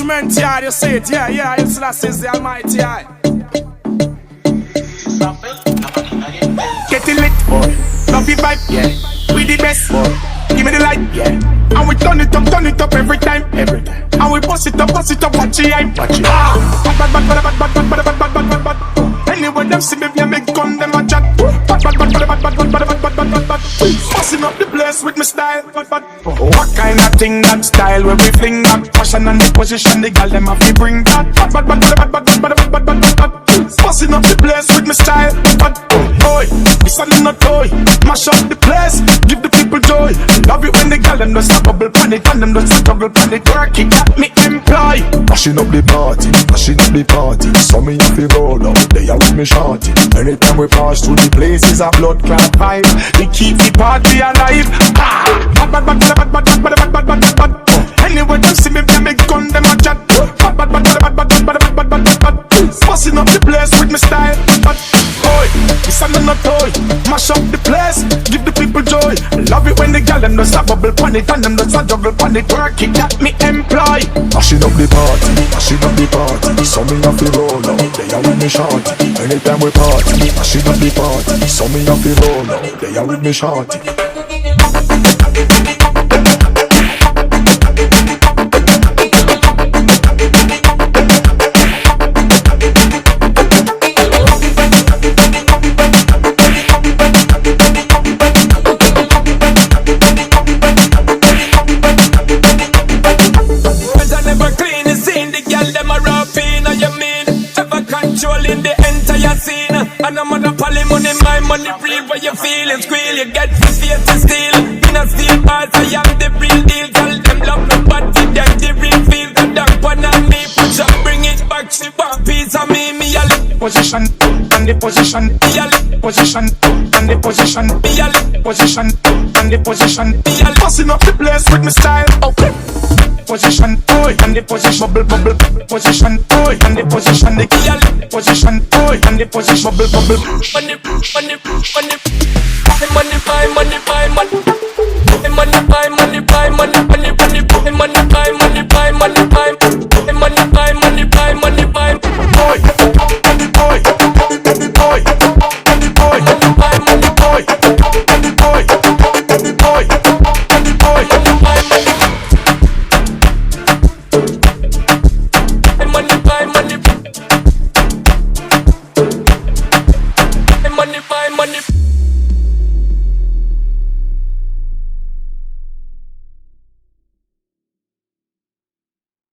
judgment yard, you see it, yeah, Hillside is the almighty eye. Get it lit, boy. Love your vibe, yeah. We the best, boy. Give me the light, yeah. And we turn it up every time. And we bust it up, watch the hype. Bad. Anyway, them see me, we make gun, them a chat. Bad. Busting up the place with me style. What kind of thing that style where we fling that passion and the position, the girl them have to bring that. Bad. Busting up the place with me style. Boy, this a no toy. Mash up the place, give the people joy. Love it when the girl them does a bubble panic and them does a double panic. Work it, got me employ. Mashing up the party. So me have to roll out, they are with me shorty. Anytime we pass through the place is a blood clot vibe. We keep the party alive. Bad. Anyway, them see me, they make gun, them a chat. Bad. Busting up the place with me style. Boy, this a no toy. Mash up the place, give the people joy. Love it when the girl them does a bubble panic and them does a juggle panic. Work it, got me employ. Mashing up the party. So me have to roll out, they are with me shorty. Anytime we party, mashing up the party. So me have to roll out, they are with me shorty. Controlling the entire scene. And I'm on a poly money, my money free. Where you feeling squeal, you get the fear to steal. In a steel bars, I am the real deal. Tell them love me, but them the real feel. The damp on me, push up, bring it back. She want piece of me, a position, and the position, position, and the position, position, and the position. Busting up the place with me style. Okay. Position, boy, and the position, bubble, position, boy, and the position, the position, boy, and the position, bubble. Money, money, money, money, money, money, money.